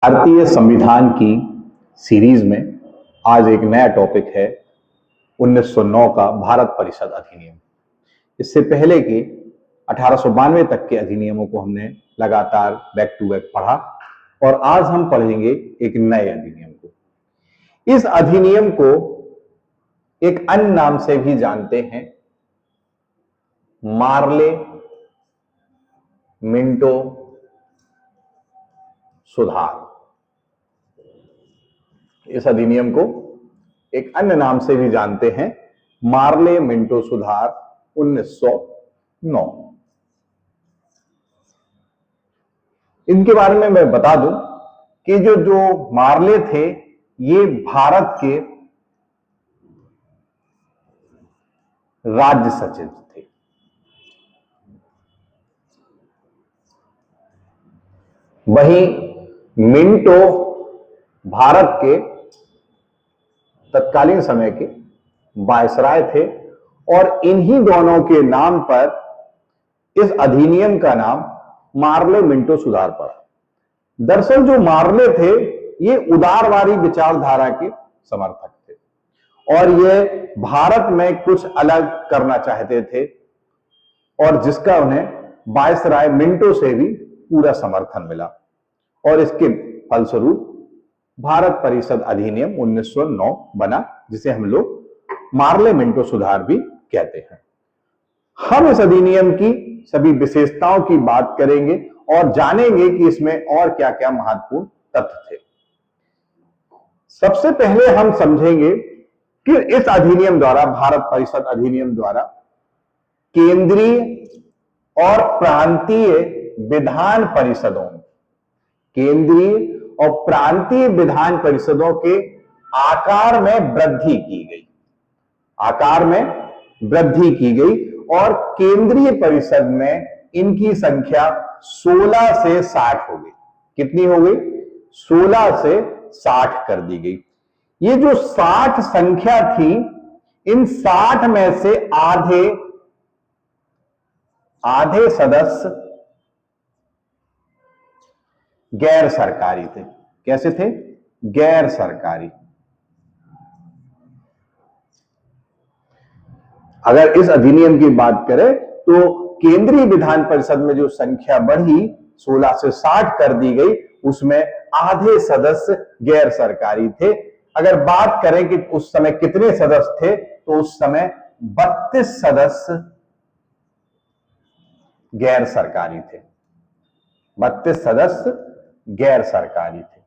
भारतीय संविधान की सीरीज में आज एक नया टॉपिक है 1909 का भारत परिषद अधिनियम। इससे पहले के 1892 तक के अधिनियमों को हमने लगातार बैक टू बैक पढ़ा और आज हम पढ़ेंगे एक नए अधिनियम को। इस अधिनियम को एक अन्य नाम से भी जानते हैं, मार्ले मिंटो सुधार। इस अधिनियम को एक अन्य नाम से भी जानते हैं, मार्ले मिंटो सुधार 1909। इनके बारे में मैं बता दूं कि जो मार्ले थे ये भारत के राज्य सचिव थे। वहीं मिंटो भारत के तत्कालीन समय के वायसराय थे और इन्हीं दोनों के नाम पर इस अधिनियम का नाम मार्ले मिंटो सुधार पड़ा। दरअसल जो मार्ले थे ये उदारवादी विचारधारा के समर्थक थे और ये भारत में कुछ अलग करना चाहते थे और जिसका उन्हें वायसराय मिंटो से भी पूरा समर्थन मिला और इसके फलस्वरूप भारत परिषद अधिनियम 1909 बना, जिसे हम लोग मार्ले मिंटो सुधार भी कहते हैं। हम इस अधिनियम की सभी विशेषताओं की बात करेंगे और जानेंगे कि इसमें और क्या क्या महत्वपूर्ण तथ्य थे। सबसे पहले हम समझेंगे कि इस अधिनियम द्वारा, भारत परिषद अधिनियम द्वारा केंद्रीय और प्रांतीय विधान परिषदों, केंद्रीय और प्रांतीय विधान परिषदों के आकार में वृद्धि की गई, आकार में वृद्धि की गई और केंद्रीय परिषद में इनकी संख्या 16 से 60 हो गई। कितनी हो गई? 16 से 60 कर दी गई। ये जो 60 संख्या थी, इन 60 में से आधे सदस्य गैर सरकारी थे। कैसे थे? गैर सरकारी। अगर इस अधिनियम की बात करें तो केंद्रीय विधान परिषद में जो संख्या बढ़ी 16 से 60 कर दी गई, उसमें आधे सदस्य गैर सरकारी थे। अगर बात करें कि उस समय कितने सदस्य थे, तो उस समय 32 सदस्य गैर सरकारी थे। 32 सदस्य गैर सरकारी थे।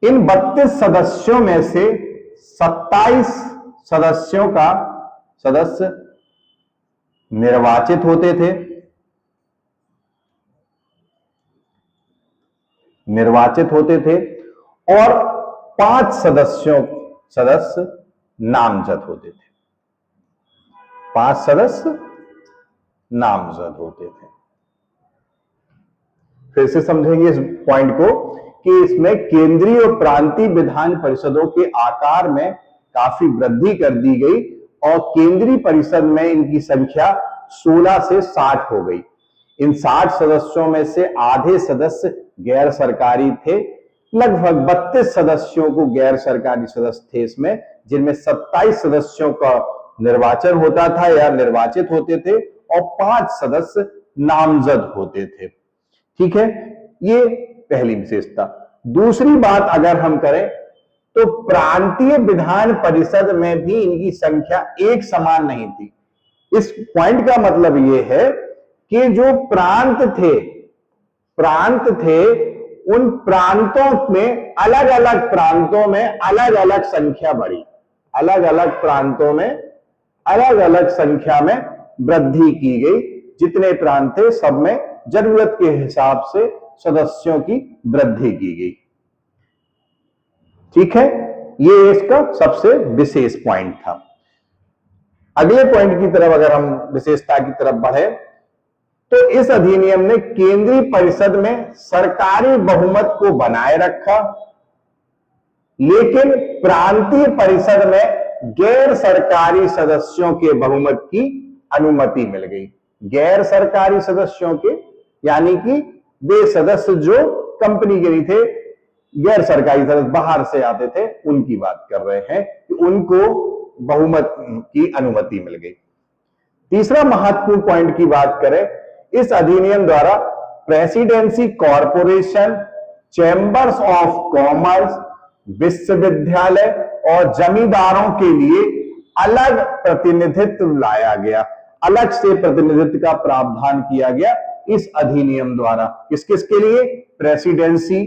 इन 32 सदस्यों में से 27 सदस्यों का सदस्य निर्वाचित होते थे, और 5 सदस्य नामजद होते थे। 5 सदस्य नामजद होते थे। फिर से समझेंगे इस पॉइंट को कि इसमें केंद्रीय और प्रांतीय विधान परिषदों के आकार में काफी वृद्धि कर दी गई और केंद्रीय परिषद में इनकी संख्या 16 से 60 हो गई। इन 60 सदस्यों में से आधे सदस्य गैर सरकारी थे। लगभग 32 सदस्यों को गैर सरकारी सदस्य थे इसमें, जिनमें 27 सदस्यों का निर्वाचन होता था या निर्वाचित होते थे और 5 सदस्य नामजद होते थे। ठीक है, ये पहली विशेषता। दूसरी बात अगर हम करें तो प्रांतीय विधान परिषद में भी इनकी संख्या एक समान नहीं थी। इस पॉइंट का मतलब यह है कि जो प्रांत थे उन प्रांतों में अलग अलग प्रांतों में अलग अलग संख्या बढ़ी, अलग अलग प्रांतों में अलग अलग संख्या में वृद्धि की गई। जितने प्रांत थे सब में जरूरत के हिसाब से सदस्यों की वृद्धि की गई। ठीक है, ये इसका सबसे विशेष पॉइंट था। अगले पॉइंट की तरफ अगर हम विशेषता की तरफ बढ़े तो इस अधिनियम ने केंद्रीय परिषद में सरकारी बहुमत को बनाए रखा, लेकिन प्रांतीय परिषद में गैर सरकारी सदस्यों के बहुमत की अनुमति मिल गई। गैर सरकारी सदस्यों के यानी कि वे सदस्य जो कंपनी के नहीं थे, गैर सरकारी सदस्य बाहर से आते थे, उनकी बात कर रहे हैं कि उनको बहुमत की अनुमति मिल गई। तीसरा महत्वपूर्ण पॉइंट की बात करें, इस अधिनियम द्वारा presidency corporation, chambers of commerce, विश्वविद्यालय और जमींदारों के लिए अलग प्रतिनिधित्व लाया गया, अलग से प्रतिनिधित्व का प्रावधान किया गया इस अधिनियम द्वारा। किस किस के लिए? Presidency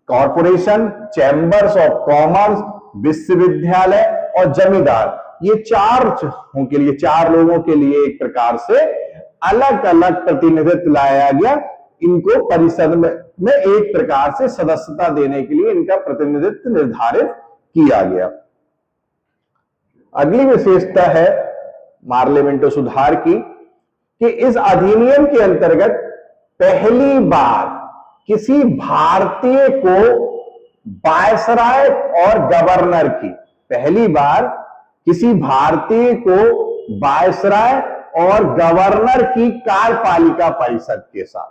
corporation, chambers of commerce, विश्वविद्यालय और जमींदार, ये चारों के लिए, चार लोगों के लिए एक प्रकार से अलग अलग प्रतिनिधित्व लाया गया। इनको परिषद में एक प्रकार से सदस्यता देने के लिए इनका प्रतिनिधित्व निर्धारित किया गया। अगली विशेषता है पार्लियामेंट सुधार की कि इस अधिनियम के अंतर्गत पहली बार किसी भारतीय को वायसराय और गवर्नर की, पहली बार किसी भारतीय को वायसराय और गवर्नर की कार्यपालिका परिषद के साथ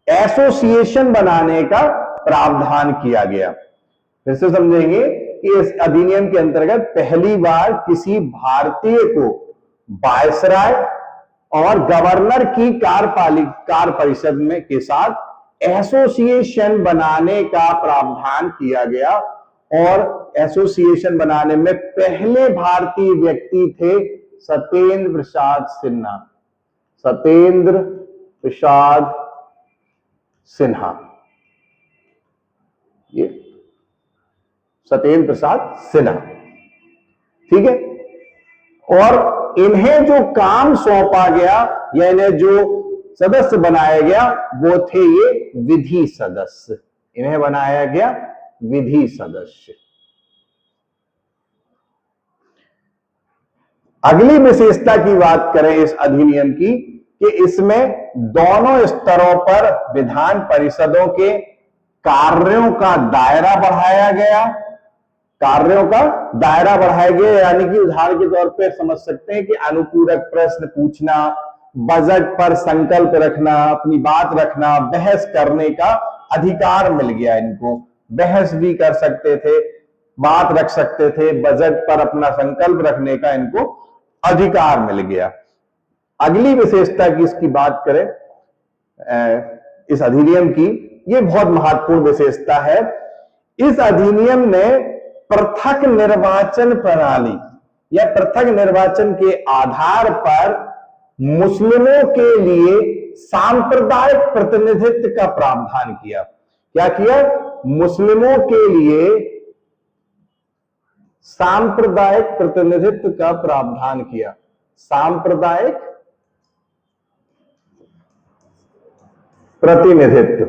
एसोसिएशन बनाने का प्रावधान किया गया। फिर से समझेंगे कि इस अधिनियम के अंतर्गत पहली बार किसी भारतीय को वायसराय और गवर्नर की कार्य परिषद में के साथ एसोसिएशन बनाने का प्रावधान किया गया। और एसोसिएशन बनाने में पहले भारतीय व्यक्ति थे सत्येंद्र प्रसाद सिन्हा, सत्येंद्र प्रसाद सिन्हा, ये सत्येंद्र प्रसाद सिन्हा, ठीक है। और इन्हें जो काम सौंपा गया या इन्हें जो सदस्य बनाया गया वो थे ये विधि सदस्य, इन्हें बनाया गया विधि सदस्य। अगली विशेषता की बात करें इस अधिनियम की कि इसमें दोनों स्तरों पर विधान परिषदों के कार्यों का दायरा बढ़ाया गया, कार्यों का दायरा बढ़ाया गया, यानी कि उदाहरण के तौर पर समझ सकते हैं कि अनुपूरक प्रश्न पूछना, बजट पर संकल्प रखना, अपनी बात रखना, बहस करने का अधिकार मिल गया इनको, बहस भी कर सकते थे, बात रख सकते थे, बजट पर अपना संकल्प रखने का इनको अधिकार मिल गया। अगली विशेषता की इसकी बात करें इस अधिनियम की, ये बहुत महत्वपूर्ण विशेषता है। इस अधिनियम ने पृथक निर्वाचन प्रणाली या पृथक निर्वाचन के आधार पर मुस्लिमों के लिए सांप्रदायिक प्रतिनिधित्व का प्रावधान किया। क्या किया? मुस्लिमों के लिए सांप्रदायिक प्रतिनिधित्व का प्रावधान किया। सांप्रदायिक प्रतिनिधित्व,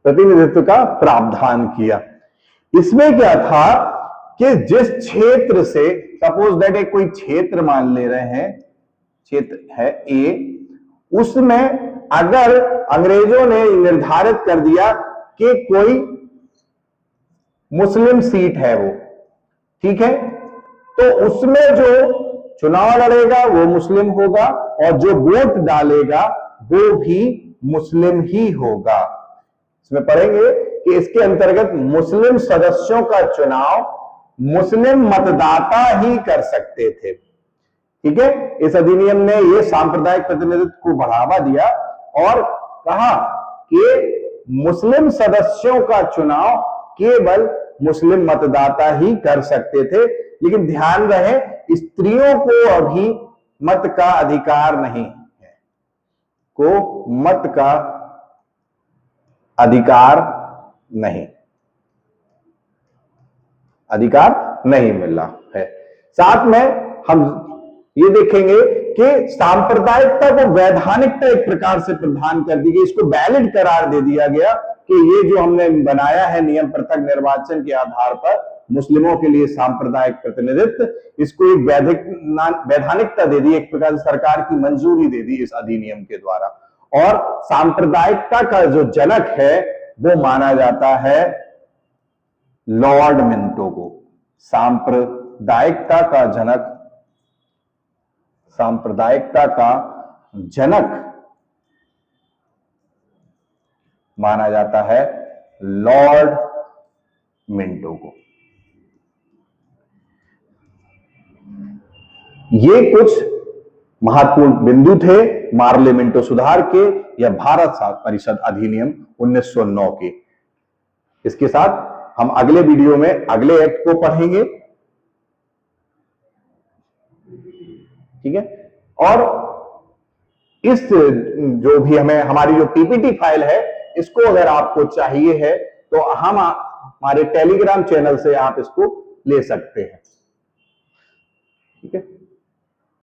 प्रतिनिधित्व का प्रावधान किया। इसमें क्या था कि जिस क्षेत्र से, सपोज दैट एक कोई क्षेत्र मान ले रहे हैं, क्षेत्र है ए, उसमें अगर अंग्रेजों ने निर्धारित कर दिया कि कोई मुस्लिम सीट है वो, ठीक है, तो उसमें जो चुनाव लड़ेगा वो मुस्लिम होगा और जो वोट डालेगा वो भी मुस्लिम ही होगा। इसमें पढ़ेंगे कि इसके अंतर्गत मुस्लिम सदस्यों का चुनाव मुस्लिम मतदाता ही कर सकते थे, ठीक है। इस अधिनियम ने यह सांप्रदायिक प्रतिनिधित्व को बढ़ावा दिया और कहा कि मुस्लिम सदस्यों का चुनाव केवल मुस्लिम मतदाता ही कर सकते थे। लेकिन ध्यान रहे, स्त्रियों को अभी मत का अधिकार नहीं है, को मत का अधिकार नहीं मिला है। साथ में हम ये देखेंगे कि सांप्रदायिकता को वैधानिकता एक प्रकार से प्रदान कर दी गई, इसको वैलिड करार दे दिया गया कि ये जो हमने बनाया है नियम पृथक निर्वाचन के आधार पर मुस्लिमों के लिए सांप्रदायिक प्रतिनिधित्व, इसको एक वैधानिकता दे दी, एक प्रकार से सरकार की मंजूरी दे दी इस अधिनियम के द्वारा। और सांप्रदायिकता का जो जनक है वो माना जाता है लॉर्ड मिंटो को। सांप्रदायिकता सांप्रदायिकता का जनक माना जाता है लॉर्ड मिंटो को। ये कुछ महत्वपूर्ण बिंदु थे मार्ले मिंटो सुधार के या भारत परिषद अधिनियम 1909 के। इसके साथ हम अगले वीडियो में अगले एक्ट को पढ़ेंगे, ठीक है। और इस जो भी हमारी जो पीपीटी फाइल है, इसको अगर आपको चाहिए है तो हम हमारे टेलीग्राम चैनल से आप इसको ले सकते हैं, ठीक है।